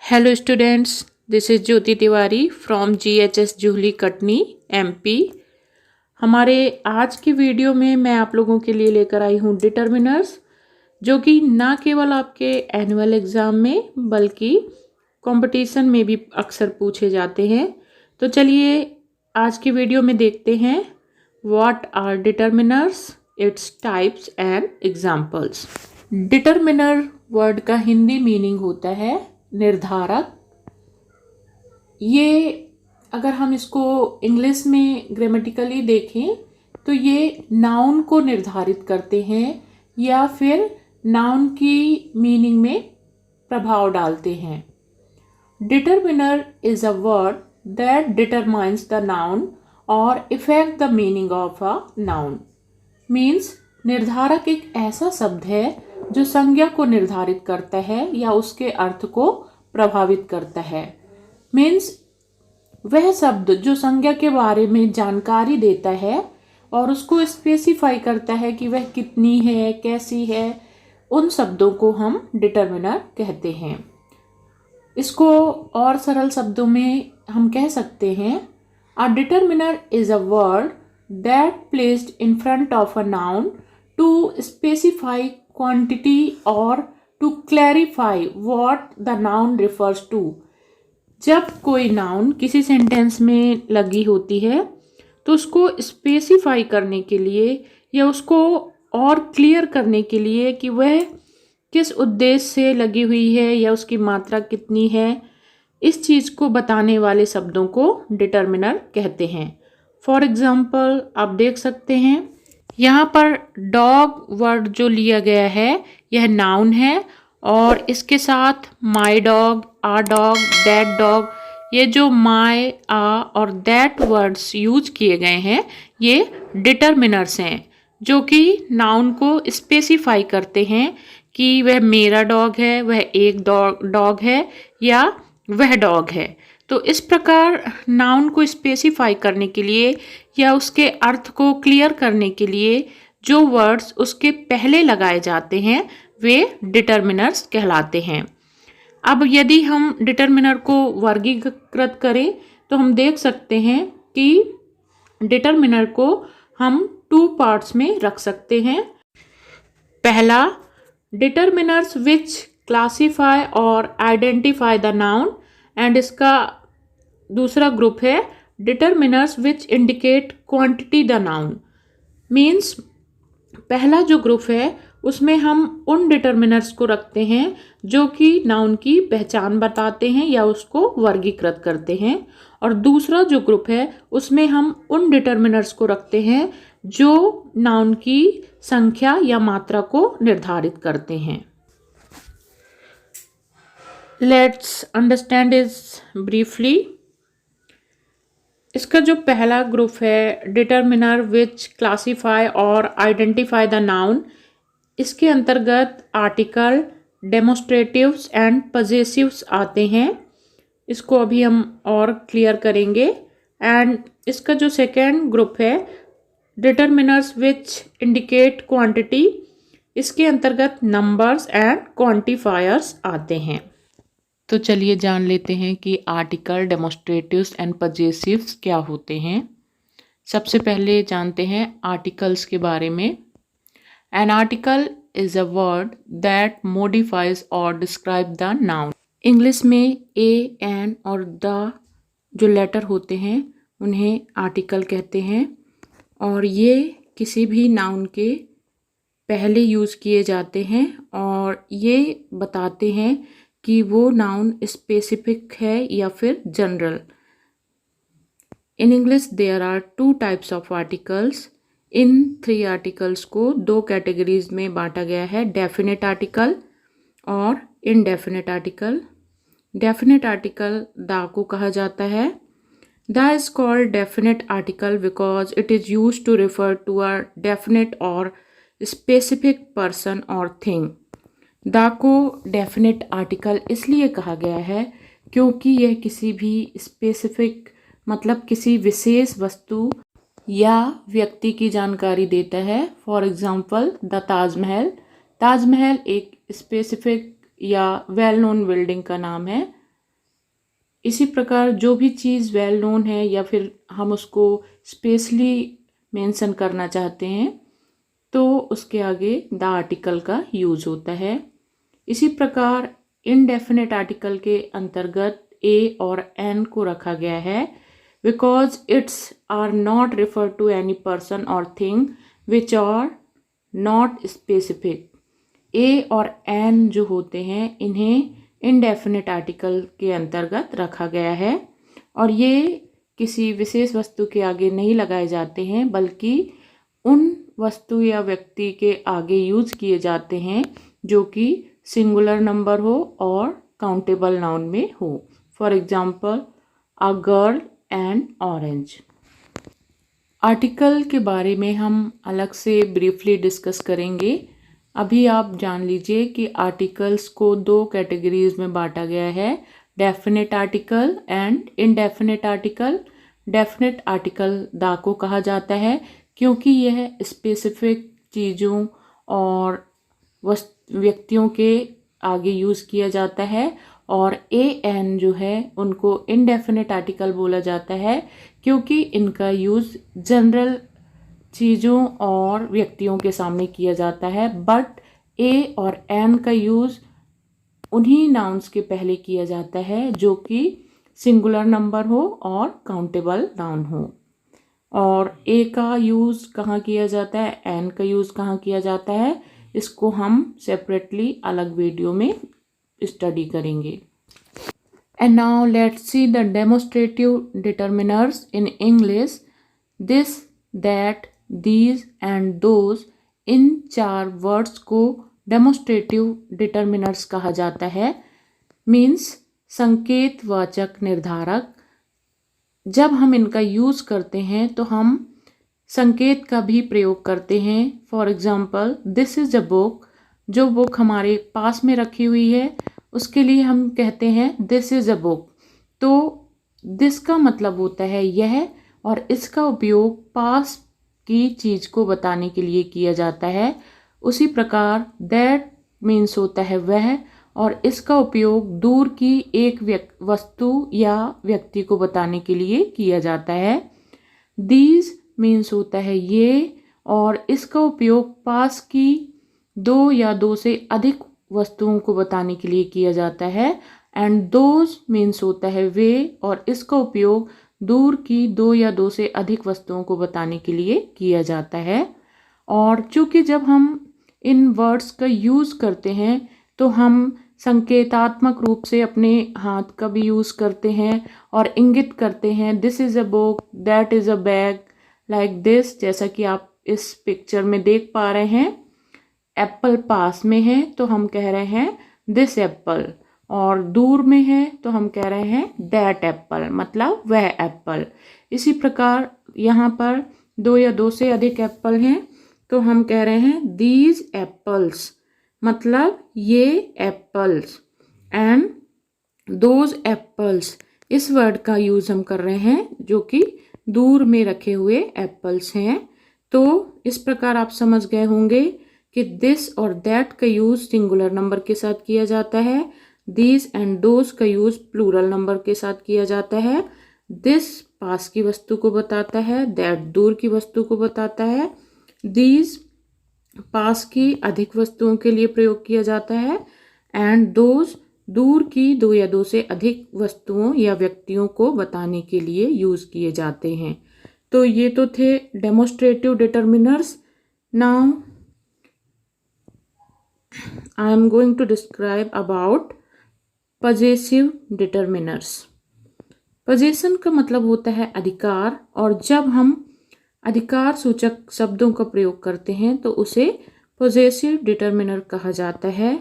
Hello students, this is Jyoti Tiwari from GHS जुहली Katni MP। हमारे आज की वीडियो में मैं आप लोगों के लिए लेकर आई हूँ डिटर्मिनर्स, जो कि ना केवल आपके एनुअल एग्ज़ाम में बल्कि कंपटीशन में भी अक्सर पूछे जाते हैं। तो चलिए आज की वीडियो में देखते हैं what are determiners, its types and examples. Determiner word का हिंदी मीनिंग होता है निर्धारक। ये अगर हम इसको इंग्लिश में ग्रामेटिकली देखें तो ये नाउन को निर्धारित करते हैं या फिर नाउन की मीनिंग में प्रभाव डालते हैं। Determiner is a word that determines the noun और effect the meaning of a noun. Means निर्धारक एक ऐसा शब्द है जो संज्ञा को निर्धारित करता है या उसके अर्थ को प्रभावित करता है। मीन्स वह शब्द जो संज्ञा के बारे में जानकारी देता है और उसको स्पेसिफाई करता है कि वह कितनी है, कैसी है, उन शब्दों को हम डिटर्मिनर कहते हैं। इसको और सरल शब्दों में हम कह सकते हैं, a determiner is a word that placed in front of a noun to specify quantity और to clarify what the noun refers to. जब कोई नाउन किसी सेंटेंस में लगी होती है तो उसको स्पेसिफाई करने के लिए या उसको और क्लियर करने के लिए कि वह किस उद्देश्य से लगी हुई है या उसकी मात्रा कितनी है, इस चीज़ को बताने वाले शब्दों को डिटर्मिनर कहते हैं। फॉर एग्जाम्पल आप देख सकते हैं यहाँ पर डॉग वर्ड जो लिया गया है यह नाउन है और इसके साथ my dog, a dog, that dog, ये जो माई, आ और दैट वर्ड्स यूज किए गए हैं ये डिटर्मिनर्स हैं जो कि नाउन को स्पेसिफाई करते हैं कि वह मेरा डॉग है, वह एक डॉग है या वह डॉग है। तो इस प्रकार नाउन को स्पेसिफाई करने के लिए या उसके अर्थ को क्लियर करने के लिए जो वर्ड्स उसके पहले लगाए जाते हैं वे डिटर्मिनर्स कहलाते हैं। अब यदि हम डिटर्मिनर को वर्गीकृत करें तो हम देख सकते हैं कि डिटर्मिनर को हम 2 पार्ट्स में रख सकते हैं। पहला, डिटर्मिनर्स विच क्लासीफाई और आइडेंटिफाई द नाउन, एंड इसका दूसरा ग्रुप है determiners which indicate quantity the noun. Means पहला जो ग्रुप है उसमें हम उन डिटर्मिनर्स को रखते हैं जो कि नाउन की पहचान बताते हैं या उसको वर्गीकृत करते हैं, और दूसरा जो ग्रुप है उसमें हम उन डिटर्मिनर्स को रखते हैं जो नाउन की संख्या या मात्रा को निर्धारित करते हैं। Let's understand is briefly. इसका जो पहला ग्रुप है डिटर्मिनर विच क्लासीफाई और आइडेंटिफाई द नाउन, इसके अंतर्गत आर्टिकल, डेमोस्ट्रेटिव्स एंड पजेसिव्स आते हैं। इसको अभी हम और क्लियर करेंगे। एंड इसका जो सेकेंड ग्रुप है डिटर्मिनर्स विच इंडिकेट क्वांटिटी, इसके अंतर्गत नंबर्स एंड क्वांटिफायर्स आते हैं। तो चलिए जान लेते हैं कि आर्टिकल, डेमोस्ट्रेटिव्स एंड पजेसिव्स क्या होते हैं। सबसे पहले जानते हैं आर्टिकल्स के बारे में। An article is a word that modifies और डिस्क्राइब द नाउन। इंग्लिश में ए, एन और द जो लेटर होते हैं उन्हें आर्टिकल कहते हैं और ये किसी भी नाउन के पहले यूज़ किए जाते हैं और ये बताते हैं कि वो नाउन स्पेसिफिक है या फिर general. In English there are 2 types of articles. इन 3 आर्टिकल्स को 2 कैटेगरीज में बांटा गया है, डेफिनेट आर्टिकल और indefinite article. Definite article the को कहा जाता है। The is called definite article because it is use to refer to a definite और स्पेसिफिक पर्सन और थिंग। द को डेफिनेट आर्टिकल इसलिए कहा गया है क्योंकि यह किसी भी स्पेसिफिक मतलब किसी विशेष वस्तु या व्यक्ति की जानकारी देता है। For example the Taj Mahal. Taj Mahal एक स्पेसिफिक या वेल नोन बिल्डिंग का नाम है इसी प्रकार जो भी चीज़ वेल नोन है या फिर हम उसको स्पेशली मेंशन करना चाहते हैं तो उसके आगे द आर्टिकल का यूज़ होता है। इसी प्रकार इनडेफिनेट आर्टिकल के अंतर्गत ए और एन को रखा गया है because it's are not refer to any person और thing which are not specific. A और एन जो होते हैं इन्हें इनडेफिनेट आर्टिकल के अंतर्गत रखा गया है और ये किसी विशेष वस्तु के आगे नहीं लगाए जाते हैं बल्कि उन वस्तु या व्यक्ति के आगे यूज किए जाते हैं जो कि सिंगुलर नंबर हो और काउंटेबल नाउन में हो। For example a girl and orange. Article के बारे में हम अलग से ब्रीफली डिस्कस करेंगे। अभी आप जान लीजिए कि आर्टिकल्स को दो कैटेगरीज में बांटा गया है, definite article and indefinite article. Definite article दा को कहा जाता है क्योंकि यह स्पेसिफिक चीज़ों और व्यक्तियों के आगे यूज़ किया जाता है और ए एन जो है उनको इनडेफिनेट आर्टिकल बोला जाता है क्योंकि इनका यूज़ जनरल चीज़ों और व्यक्तियों के सामने किया जाता है, बट ए और एन का यूज़ उन्हीं नाउन्स के पहले किया जाता है जो कि सिंगुलर नंबर हो और काउंटेबल नाउन हो। और ए का यूज़ कहाँ किया जाता है, एन का यूज़ कहाँ किया जाता है, इसको हम सेपरेटली अलग वीडियो में स्टडी करेंगे। And now let's see the demonstrative determiners in English. This, that, these and those, in 4 words को डेमोस्ट्रेटिव डिटर्मिनर्स कहा जाता है। मीन्स संकेतवाचक निर्धारक। जब हम इनका यूज़ करते हैं तो हम संकेत का भी प्रयोग करते हैं। For example this is a book. जो बुक हमारे पास में रखी हुई है उसके लिए हम कहते हैं दिस इज़ अ बुक। तो दिस का मतलब होता है यह और इसका उपयोग पास की चीज़ को बताने के लिए किया जाता है। उसी प्रकार दैट मीन्स होता है वह और इसका उपयोग दूर की एक वस्तु या व्यक्ति को बताने के लिए किया जाता है। दीज मीन्स होता है ये और इसका उपयोग पास की 2 या 2 से अधिक वस्तुओं को बताने के लिए किया जाता है। एंड दोज मीन्स होता है वे और इसका उपयोग दूर की 2 या 2 से अधिक वस्तुओं को बताने के लिए किया जाता है। और चूंकि जब हम इन वर्ड्स का यूज़ करते हैं तो हम संकेतात्मक रूप से अपने हाथ का भी यूज़ करते हैं और इंगित करते हैं this is a book, that is a bag, like this. जैसा कि आप इस पिक्चर में देख पा रहे हैं, एप्पल पास में है तो हम कह रहे हैं दिस एप्पल और दूर में है तो हम कह रहे हैं दैट एप्पल, मतलब वह एप्पल। इसी प्रकार यहाँ पर 2 या 2 से अधिक एप्पल हैं तो हम कह रहे हैं दीज एप्पल्स, मतलब ये एप्पल्स। एंड दोज एप्पल्स, इस वर्ड का यूज़ हम कर रहे हैं जो कि दूर में रखे हुए एप्पल्स हैं। तो इस प्रकार आप समझ गए होंगे कि दिस और दैट का यूज़ सिंगुलर नंबर के साथ किया जाता है, दीज एंड दोज का यूज़ प्लूरल नंबर के साथ किया जाता है। दिस पास की वस्तु को बताता है, दैट दूर की वस्तु को बताता है, दीज पास की अधिक वस्तुओं के लिए प्रयोग किया जाता है एंड दोज दूर की 2 या 2 से अधिक वस्तुओं या व्यक्तियों को बताने के लिए यूज़ किए जाते हैं। तो ये तो थे demonstrative determiners. Now I am going to describe about possessive determiners. Possession का मतलब होता है अधिकार और जब हम अधिकार सूचक शब्दों का प्रयोग करते हैं तो उसे पजेसिव डिटर्मिनर कहा जाता है।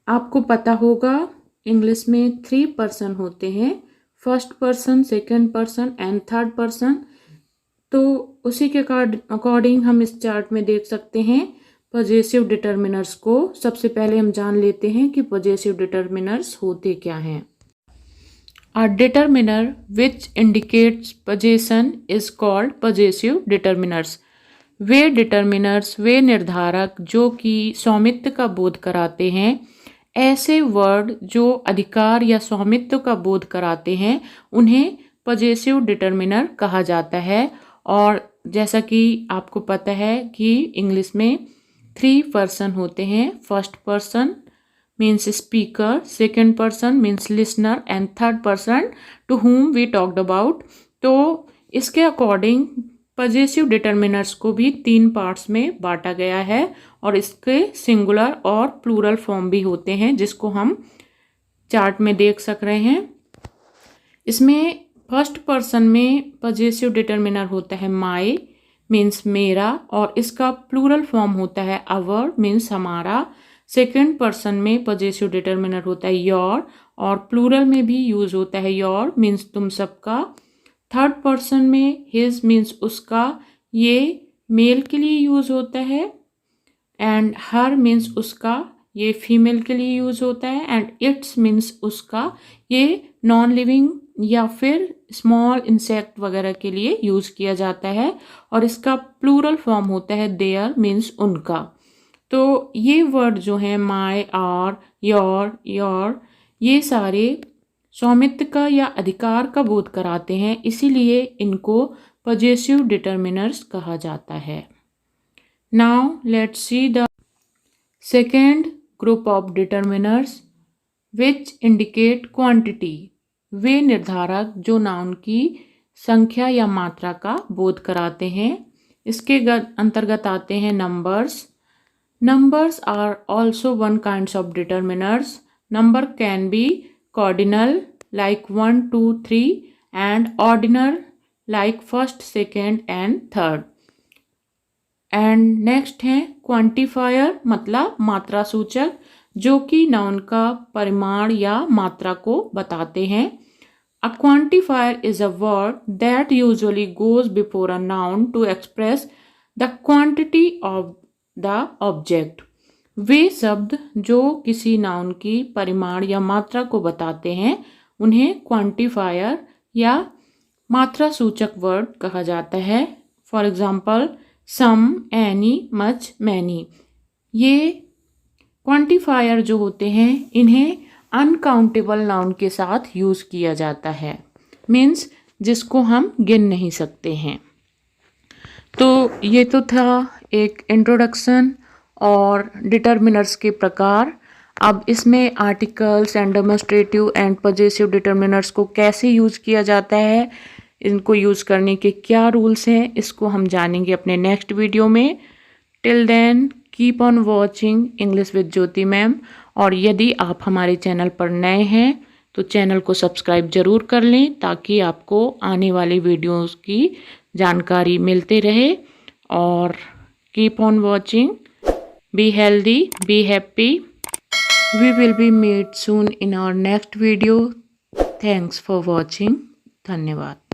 आपको पता होगा इंग्लिश में 3 पर्सन होते हैं, first person, second person and third person. तो उसी के अकॉर्डिंग हम इस चार्ट में देख सकते हैं पजेसिव डिटर्मिनर्स को। सबसे पहले हम जान लेते हैं कि पजेसिव डिटर्मिनर्स होते क्या हैं। A determiner which indicates possession is called possessive determiners. वे डिटर्मिनर्स, वे निर्धारक जो कि स्वामित्व का बोध कराते हैं, ऐसे वर्ड जो अधिकार या स्वामित्व का बोध कराते हैं उन्हें पजेसिव डिटर्मिनर कहा जाता है। और जैसा कि आपको पता है कि इंग्लिश में 3 पर्सन होते हैं। First person means speaker, second person means listener and third person to whom we talked about. तो इसके अकॉर्डिंग पजेसिव डिटर्मिनर्स को भी 3 पार्ट्स में बांटा गया है और इसके सिंगुलर और प्लूरल फॉर्म भी होते हैं जिसको हम चार्ट में देख सक रहे हैं। इसमें फर्स्ट पर्सन में पजेसिव डिटर्मिनर होता है माई मीन्स मेरा और इसका प्लूरल फॉर्म होता है अवर मीन्स हमारा। सेकंड पर्सन में पजेसिव डिटर्मिनर होता है योर और प्लूरल में भी यूज होता है योर मीन्स तुम सबका। थर्ड पर्सन में हिज मीन्स उसका, ये मेल के लिए यूज होता है। एंड हर मीन्स उसका, ये फीमेल के लिए यूज होता है। एंड इट्स मीन्स उसका, ये नॉन लिविंग या फिर स्मॉल इंसेक्ट वगैरह के लिए यूज किया जाता है। और इसका प्लूरल फॉर्म होता है देयर मीन्स उनका। तो ये वर्ड जो है माई, आर, योर, ये सारे स्वामित्व का या अधिकार का बोध कराते हैं, इसीलिए इनको पजेसिव डिटर्मिनर्स कहा जाता है। Now let's see the second group of determiners which indicate quantity. वे निर्धारक जो नाउन की संख्या या मात्रा का बोध कराते हैं। इसके अंतर्गत आते हैं numbers. Numbers are also one kinds of determiners. Number can be cardinal like 1, 2, 3 and ordinal like first, second and third. And next है quantifier मतलब मात्रा सूचक जो कि नाउन का परिमाण या मात्रा को बताते हैं। A quantifier is a word that usually goes before a noun to express the quantity of the object. वे शब्द जो किसी नाउन की परिमाण या मात्रा को बताते हैं उन्हें क्वांटिफायर या मात्रा सूचक वर्ड कहा जाता है। For example some, any, much, many. ये क्वांटिफायर जो होते हैं इन्हें अनकाउंटेबल नाउन के साथ यूज़ किया जाता है मीन्स जिसको हम गिन नहीं सकते हैं। तो ये तो था एक इंट्रोडक्शन और डिटर्मिनर्स के प्रकार। अब इसमें articles and demonstrative and possessive determiners को कैसे यूज़ किया जाता है, इनको यूज़ करने के क्या रूल्स हैं, इसको हम जानेंगे अपने नेक्स्ट वीडियो में। Till then keep on watching English with Jyoti ma'am. और यदि आप हमारे चैनल पर नए हैं तो चैनल को सब्सक्राइब ज़रूर कर लें ताकि आपको आने वाली वीडियोज़ की जानकारी मिलते रहे। और keep on watching, be healthy, be happy. We will be meet soon in our next video. Thanks for watching. धन्यवाद।